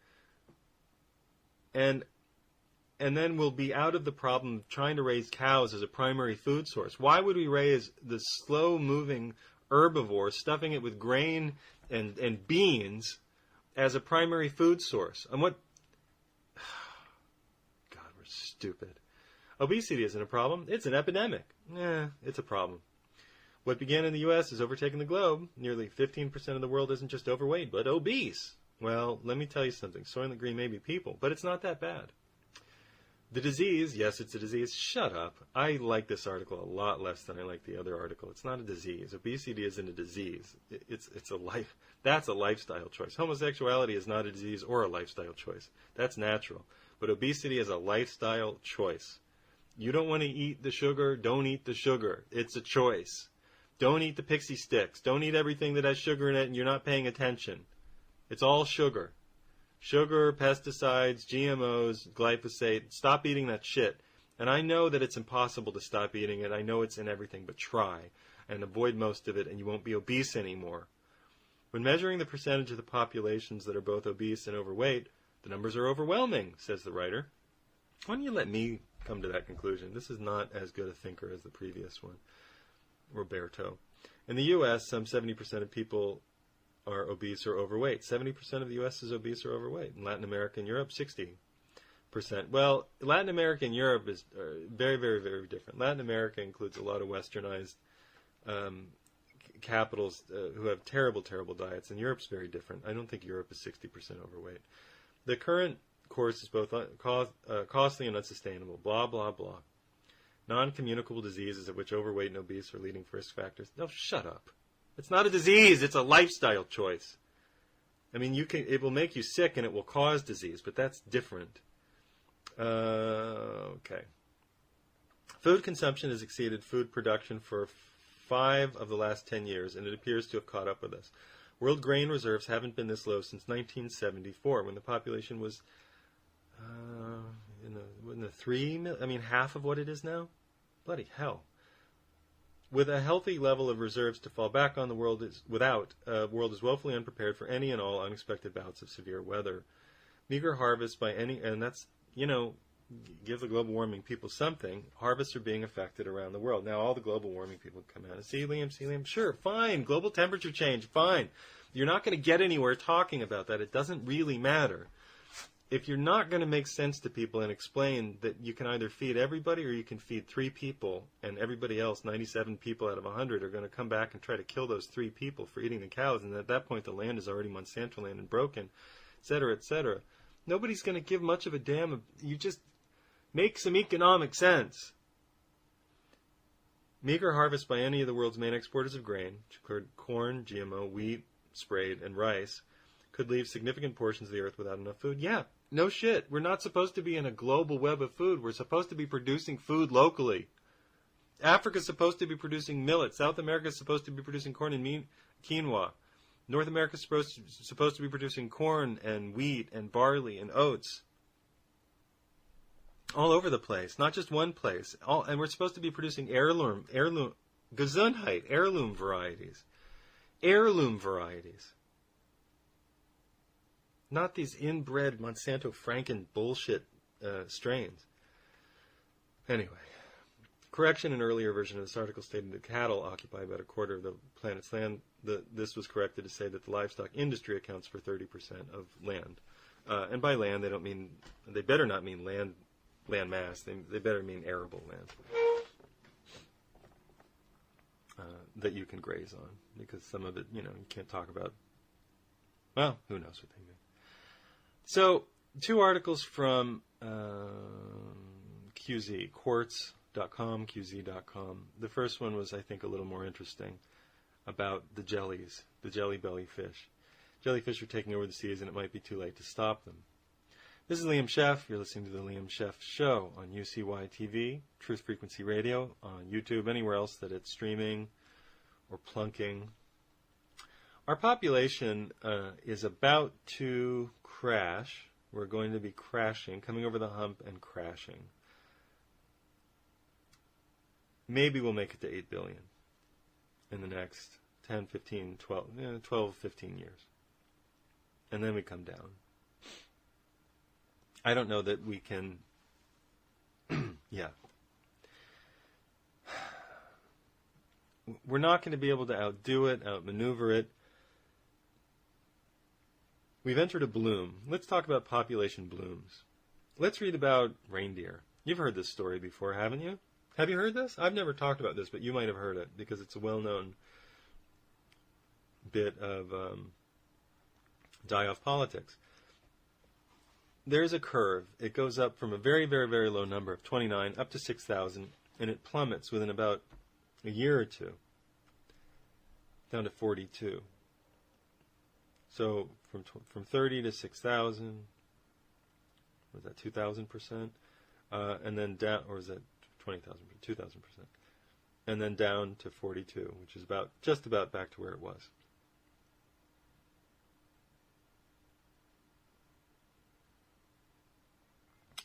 And then we'll be out of the problem of trying to raise cows as a primary food source. Why would we raise the slow-moving herbivore, stuffing it with grain and beans as a primary food source? And what... God, we're stupid. Obesity isn't a problem. It's an epidemic. It's a problem. What began in the U.S. has overtaken the globe. Nearly 15% of the world isn't just overweight, but obese. Well, let me tell you something. Soylent Green may be people, but it's not that bad. The disease, yes, it's a disease. Shut up. I like this article a lot less than I like the other article. It's not a disease. Obesity isn't a disease. It's a life. That's a lifestyle choice. Homosexuality is not a disease or a lifestyle choice. That's natural. But obesity is a lifestyle choice. You don't want to eat the sugar, don't eat the sugar. It's a choice. Don't eat the pixie sticks. Don't eat everything that has sugar in it and you're not paying attention. It's all sugar. Sugar, pesticides, GMOs, glyphosate. Stop eating that shit. And I know that it's impossible to stop eating it. I know it's in everything, but try and avoid most of it and you won't be obese anymore. When measuring the percentage of the populations that are both obese and overweight, the numbers are overwhelming, says the writer. Why don't you let me come to that conclusion? This is not as good a thinker as the previous one, Roberto. In the U.S., some 70% of people are obese or overweight. 70% of the U.S. is obese or overweight. In Latin America and Europe, 60%. Well, Latin America and Europe is very, very, very different. Latin America includes a lot of westernized capitals who have terrible, terrible diets, and Europe's very different. I don't think Europe is 60% overweight. The current course is both costly and unsustainable. Blah, blah, blah. Non-communicable diseases of which overweight and obese are leading risk factors. No, shut up. It's not a disease. It's a lifestyle choice. I mean, it will make you sick and it will cause disease, but that's different. Okay. Food consumption has exceeded food production for 5 of the last 10 years, and it appears to have caught up with us. World grain reserves haven't been this low since 1974, when the population was in the 3 million. I mean, half of what it is now. Bloody hell. With a healthy level of reserves to fall back on, the world is woefully unprepared for any and all unexpected bouts of severe weather. Meager harvests by any, and that's, give the global warming people something. Harvests are being affected around the world. Now, all the global warming people come out and see, Liam, sure, fine. Global temperature change, fine. You're not going to get anywhere talking about that. It doesn't really matter. If you're not going to make sense to people and explain that you can either feed everybody or you can feed 3 people, and everybody else, 97 people out of 100, are going to come back and try to kill those 3 people for eating the cows, and at that point the land is already Monsanto land and broken, etc., etc. Nobody's going to give much of a damn. You just make some economic sense. Meager harvest by any of the world's main exporters of grain, which include corn, GMO, wheat, sprayed, and rice, could leave significant portions of the earth without enough food. Yeah, no shit. We're not supposed to be in a global web of food. We're supposed to be producing food locally. Africa's supposed to be producing millet. South America's supposed to be producing corn and quinoa. North America's supposed to be producing corn and wheat and barley and oats. All over the place, not just one place. And we're supposed to be producing heirloom Gesundheit, heirloom varieties. Heirloom varieties. Not these inbred Monsanto Franken bullshit strains. Anyway, correction, an earlier version of this article stated that cattle occupy about a quarter of the planet's land. This was corrected to say that the livestock industry accounts for 30% of land. And by land, they better not mean land mass. They better mean arable land that you can graze on, because some of it, you can't talk about. Well, who knows what they mean. So, 2 articles from QZ, quartz.com, QZ.com. The first one was, I think, a little more interesting, about the jellies, the jelly belly fish. Jellyfish are taking over the seas, and it might be too late to stop them. This is Liam Scheff. You're listening to the Liam Scheff Show on UCY TV, Truth Frequency Radio, on YouTube, anywhere else that it's streaming or plunking. Our population is about to crash. We're going to be crashing, coming over the hump and crashing. Maybe we'll make it to 8 billion in the next 10, 15, 12, 15 years. And then we come down. I don't know that we can, yeah. We're not going to be able to outdo it, outmaneuver it. We've entered a bloom. Let's talk about population blooms. Let's read about reindeer. You've heard this story before, haven't you? Have you heard this? I've never talked about this, but you might have heard it because it's a well-known bit of die-off politics. there's a curve. It goes up from a very, very, very low number of 29 up to 6,000, and it plummets within about a year or two down to 42. So from 30 to 6,000, was that 2,000%? And then down, or is that 20,000, 2,000%? And then down to 42, which is just about back to where it was.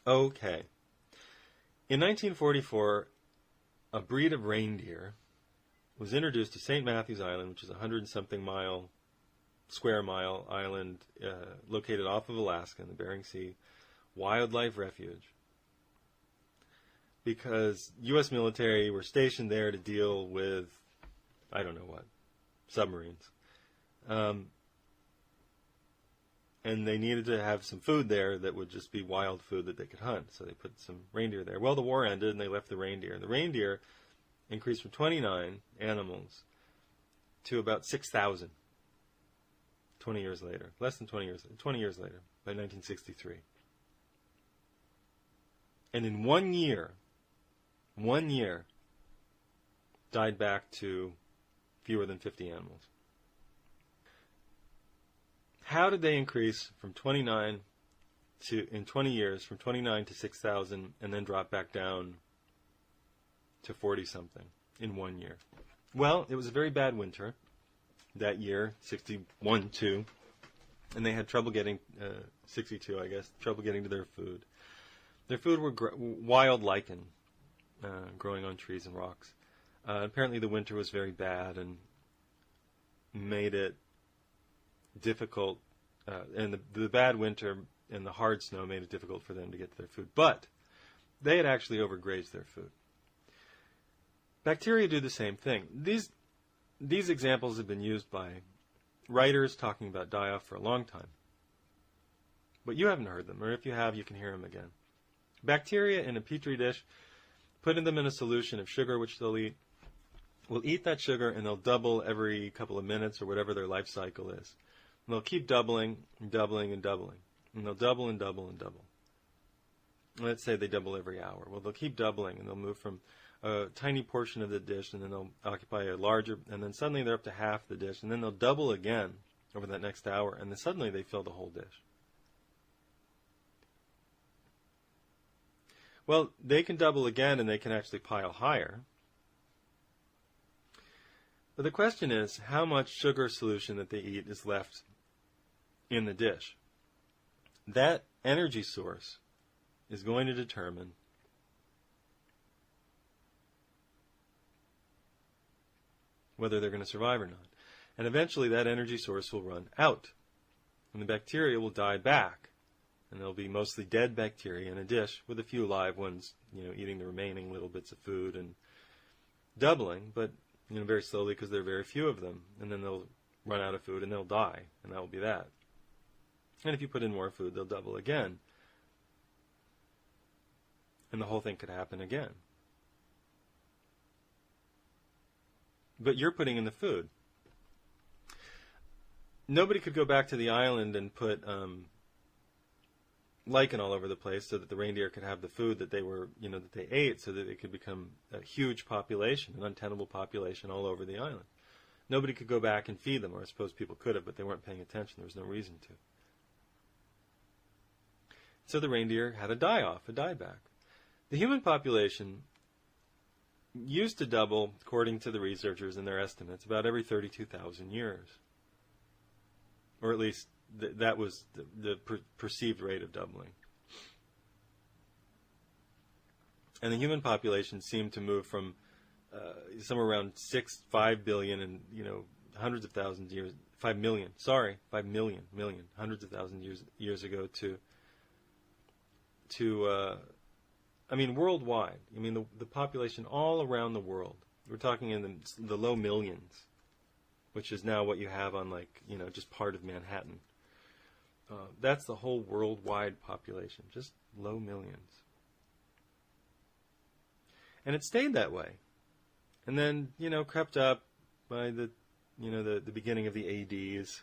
Okay. In 1944, a breed of reindeer was introduced to St. Matthew's Island, which is a 100-something square mile island located off of Alaska in the Bering Sea wildlife refuge, because U.S. military were stationed there to deal with, I don't know what, submarines. And they needed to have some food there that would just be wild food that they could hunt, so they put some reindeer there. Well, the war ended, and they left the reindeer. The reindeer increased from 29 animals to about 6,000 20 years later. Less than 20 years later, by 1963. And in 1 year, died back to fewer than 50 animals. How did they increase from 29 in 20 years, from 29 to 6,000, and then drop back down to 40-something in 1 year? Well, it was a very bad winter that year, 61-2, and they had trouble getting, 62, I guess, trouble getting to their food. Their food were wild lichen growing on trees and rocks. Apparently the winter was very bad and made it difficult, and the bad winter and the hard snow made it difficult for them to get to their food. But they had actually overgrazed their food. Bacteria do the same thing. These examples have been used by writers talking about die-off for a long time. But you haven't heard them, or if you have, you can hear them again. Bacteria in a petri dish, putting them in a solution of sugar, which they'll eat, will eat that sugar, and they'll double every couple of minutes or whatever their life cycle is. And they'll keep doubling and doubling and doubling. And they'll double and double and double. Let's say they double every hour. Well, they'll keep doubling, and they'll move from a tiny portion of the dish, and then they'll occupy a larger, and then suddenly they're up to half the dish, and then they'll double again over that next hour, and then suddenly they fill the whole dish. Well, they can double again, and they can actually pile higher. But the question is, how much sugar solution that they eat is left in the dish? That energy source is going to determine whether they're going to survive or not. And eventually that energy source will run out, and the bacteria will die back. And there'll be mostly dead bacteria in a dish with a few live ones, eating the remaining little bits of food and doubling, but very slowly because there are very few of them. And then they'll run out of food and they'll die, and that will be that. And if you put in more food, they'll double again. And the whole thing could happen again. But you're putting in the food. Nobody could go back to the island and put lichen all over the place so that the reindeer could have the food that they were, that they ate, so that it could become a huge population, an untenable population all over the island. Nobody could go back and feed them, or I suppose people could have, but they weren't paying attention. There was no reason to. So the reindeer had a die-off, a die-back. The human population used to double, according to the researchers and their estimates, about every 32,000 years. Or at least that was the perceived rate of doubling. And the human population seemed to move from somewhere around 5 billion and, hundreds of thousands of years, 5 million, hundreds of thousands years ago to worldwide. The population all around the world. We're talking in the low millions, which is now what you have on just part of Manhattan. That's the whole worldwide population, just low millions. And it stayed that way. And then, crept up by the beginning of the ADs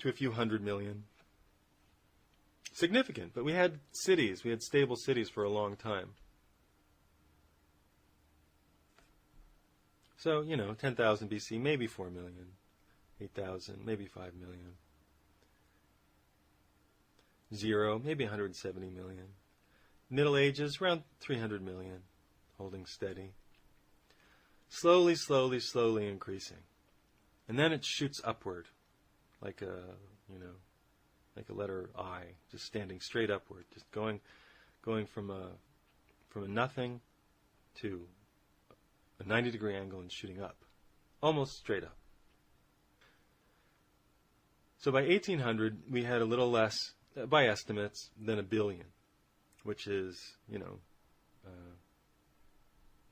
to a few hundred million. Significant, but we had cities, we had stable cities for a long time. So, 10,000 BC, maybe 4 million, 8,000, maybe 5 million. 0, maybe 170 million. Middle Ages, around 300 million, holding steady. Slowly, slowly, slowly increasing. And then it shoots upward, like a letter I, just standing straight upward, just going from a nothing to a 90-degree angle and shooting up, almost straight up. So by 1800, we had a little less, by estimates, than a billion, which is,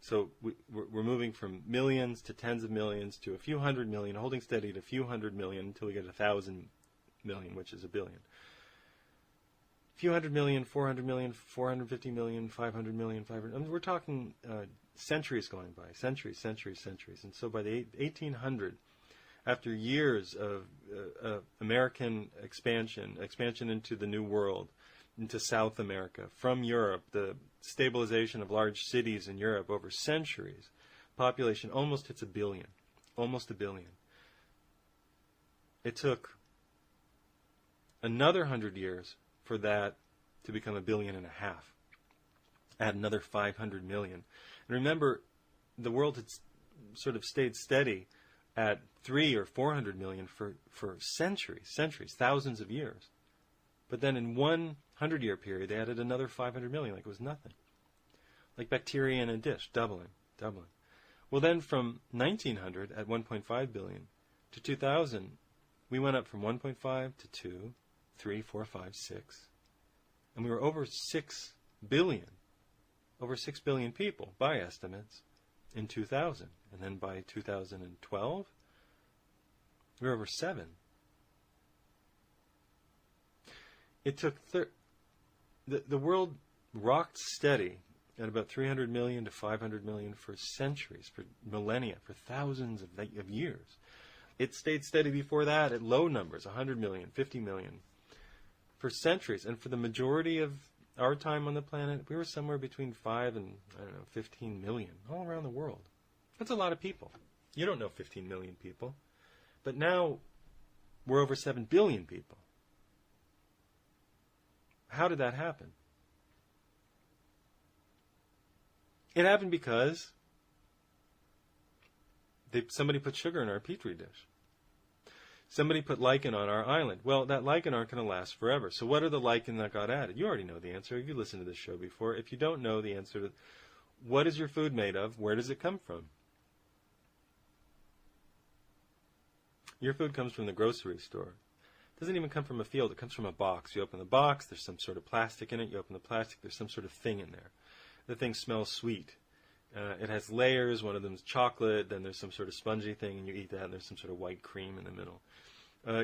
so we're moving from millions to tens of millions to a few hundred million, holding steady at a few hundred million until we get 1,000 million, which is a billion. A few hundred million, 400 million, 450 million, 500 million, 500. I mean, we're talking centuries going by, centuries. And so by the 1800, after years of American expansion into the New World, into South America, from Europe, the stabilization of large cities in Europe over centuries, population almost hits a billion. Almost a billion. It took another 100 years for that to become 1.5 billion. Add another 500 million. And remember, the world had sort of stayed steady at 300 or 400 million for centuries, thousands of years. But then in 100-year period, they added another 500 million, like it was nothing. Like bacteria in a dish, doubling. Well, then from 1900 at 1.5 billion to 2000, we went up from 1.5 to 2, 3, 4, 5, 6. And we were over 6 billion. Over 6 billion people, by estimates, in 2000. And then by 2012, we were over 7. It took the world rocked steady at about 300 million to 500 million for centuries, for millennia, for thousands of years. It stayed steady before that at low numbers, 100 million, 50 million, for centuries. And for the majority of our time on the planet, we were somewhere between 5 and, 15 million all around the world. That's a lot of people. You don't know 15 million people. But now we're over 7 billion people. How did that happen? It happened because somebody put sugar in our petri dish. Somebody put lichen on our island. Well, that lichen aren't going to last forever. So what are the lichen that got added? You already know the answer. You've listened to this show before. If you don't know the answer to what is your food made of, where does it come from? Your food comes from the grocery store. It doesn't even come from a field. It comes from a box. You open the box, there's some sort of plastic in it. You open the plastic, there's some sort of thing in there. The thing smells sweet. It has layers. One of them is chocolate. Then there's some sort of spongy thing, and you eat that, and there's some sort of white cream in the middle.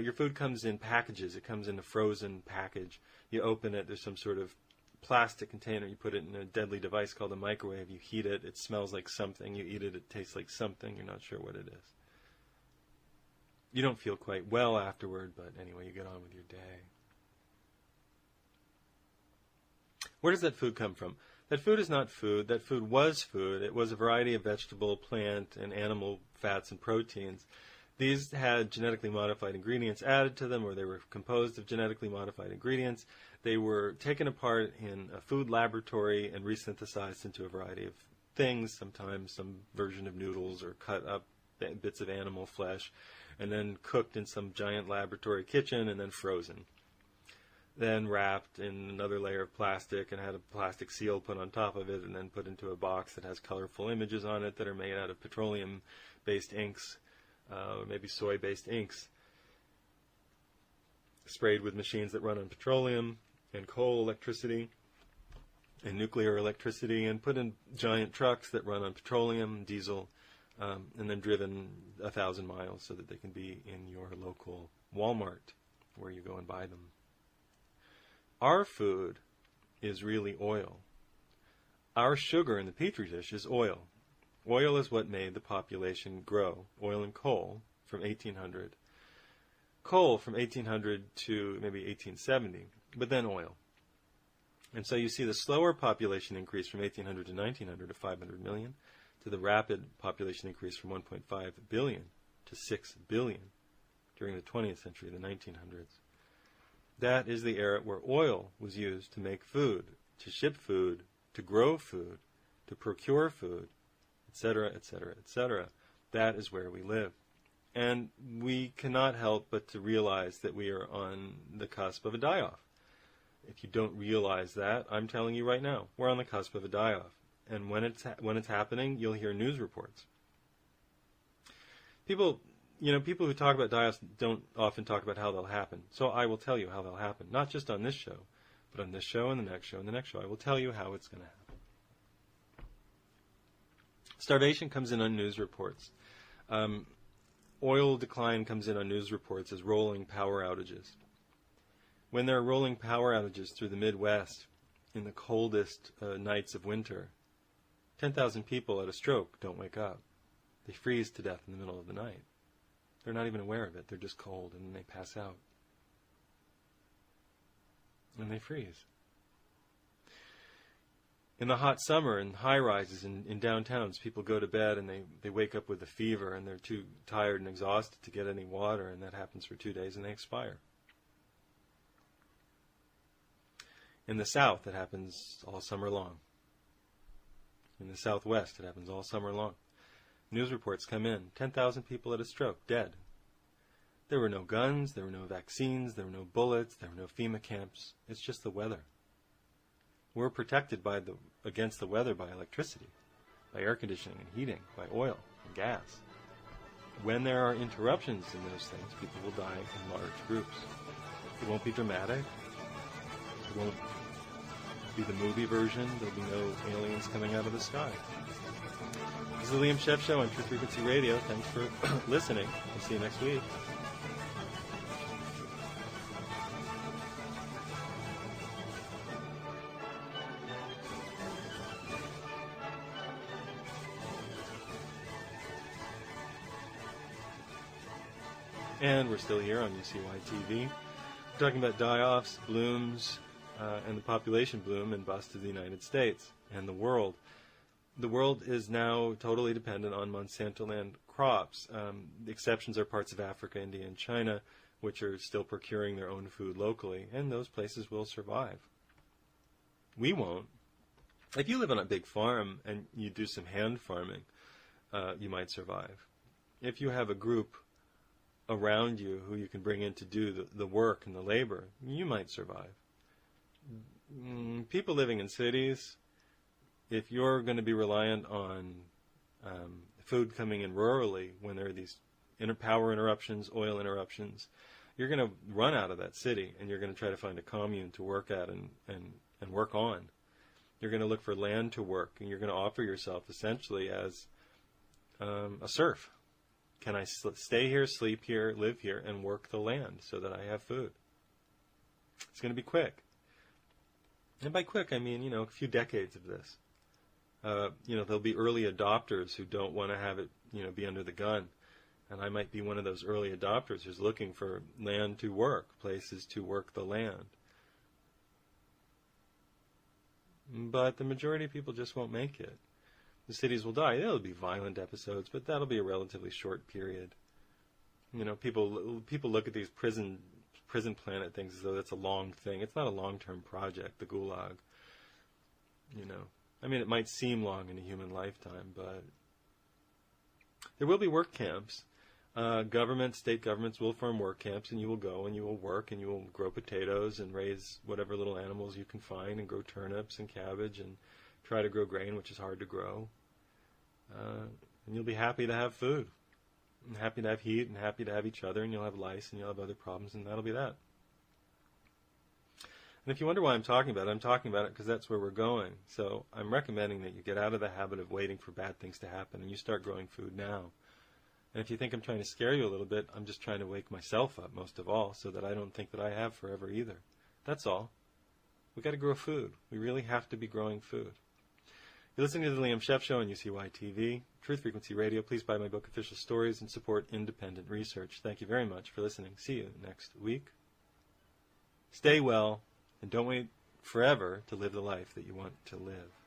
Your food comes in packages. It comes in a frozen package. You open it. There's some sort of plastic container. You put it in a deadly device called a microwave. You heat it. It smells like something. You eat it. It tastes like something. You're not sure what it is. You don't feel quite well afterward, but anyway, you get on with your day. Where does that food come from? That food is not food. That food was food. It was a variety of vegetable, plant, and animal fats and proteins. These had genetically modified ingredients added to them, or they were composed of genetically modified ingredients. They were taken apart in a food laboratory and resynthesized into a variety of things, sometimes some version of noodles or cut up bits of animal flesh, and then cooked in some giant laboratory kitchen and then frozen. Then wrapped in another layer of plastic and had a plastic seal put on top of it and then put into a box that has colorful images on it that are made out of petroleum-based inks, or maybe soy-based inks, sprayed with machines that run on petroleum and coal electricity and nuclear electricity, and put in giant trucks that run on petroleum, diesel, and then driven 1,000 miles so that they can be in your local Walmart where you go and buy them. Our food is really oil. Our sugar in the petri dish is oil. Oil is what made the population grow. Oil and coal from 1800 coal from 1800 to maybe 1870, but then oil. And so you see the slower population increase from 1800 to 1900 to 500 million, to the rapid population increase from 1.5 billion to 6 billion during the 20th century, the 1900s. That is the era where oil was used to make food, to ship food, to grow food, to procure food, etc., etc., etc. That is where we live. And we cannot help but to realize that we are on the cusp of a die-off. If you don't realize that, I'm telling you right now, we're on the cusp of a die-off. And when it's happening, you'll hear news reports. People who talk about die-offs don't often talk about how they'll happen. So I will tell you how they'll happen. Not just on this show, but on this show and the next show and the next show. I will tell you how it's going to happen. Starvation comes in on news reports. Oil decline comes in on news reports as rolling power outages. When there are rolling power outages through the Midwest in the coldest nights of winter, 10,000 people at a stroke don't wake up. They freeze to death in the middle of the night. They're not even aware of it. They're just cold, and then they pass out. And they freeze. In the hot summer, in high-rises, in downtowns, people go to bed and they wake up with a fever, and they're too tired and exhausted to get any water, and that happens for 2 days, and they expire. In the South, it happens all summer long. In the Southwest, it happens all summer long. News reports come in. 10,000 people at a stroke, dead. There were no guns, there were no vaccines, there were no bullets, there were no FEMA camps. It's just the weather. We're protected against the weather by electricity, by air conditioning and heating, by oil and gas. When there are interruptions in those things, people will die in large groups. It won't be dramatic. It won't be the movie version. There'll be no aliens coming out of the sky. This is the Liam Scheff Show on True Frequency Radio. Thanks for listening. I'll see you next week. And we're still here on UCY-TV, talking about die-offs, blooms, and the population bloom and bust of the United States and the world. The world is now totally dependent on Monsanto land crops. The exceptions are parts of Africa, India, and China, which are still procuring their own food locally, and those places will survive. We won't. If you live on a big farm and you do some hand farming, you might survive. If you have a group around you who you can bring in to do the work and the labor, you might survive. People living in cities, if you're going to be reliant on food coming in rurally when there are these power interruptions, oil interruptions, you're going to run out of that city and you're going to try to find a commune to work at and work on. You're going to look for land to work, and you're going to offer yourself essentially as a serf. Can I stay here, sleep here, live here, and work the land so that I have food? It's going to be quick. And by quick, I mean, a few decades of this. There'll be early adopters who don't want to have it, be under the gun. And I might be one of those early adopters who's looking for land to work, places to work the land. But the majority of people just won't make it. The cities will die. There'll be violent episodes, but that'll be a relatively short period. People look at these prison planet things as though that's a long thing. It's not a long-term project, the Gulag. It might seem long in a human lifetime, but there will be work camps. State governments will form work camps, and you will go and you will work and you will grow potatoes and raise whatever little animals you can find and grow turnips and cabbage and try to grow grain, which is hard to grow. And you'll be happy to have food, and happy to have heat, and happy to have each other, and you'll have lice, and you'll have other problems, and that'll be that. And if you wonder why I'm talking about it because that's where we're going. So I'm recommending that you get out of the habit of waiting for bad things to happen, and you start growing food now. And if you think I'm trying to scare you a little bit, I'm just trying to wake myself up most of all, so that I don't think that I have forever either. That's all. We've got to grow food. We really have to be growing food. You're listening to the Liam Scheff Show on UCY TV, Truth Frequency Radio. Please buy my book, Official Stories, and support independent research. Thank you very much for listening. See you next week. Stay well, and don't wait forever to live the life that you want to live.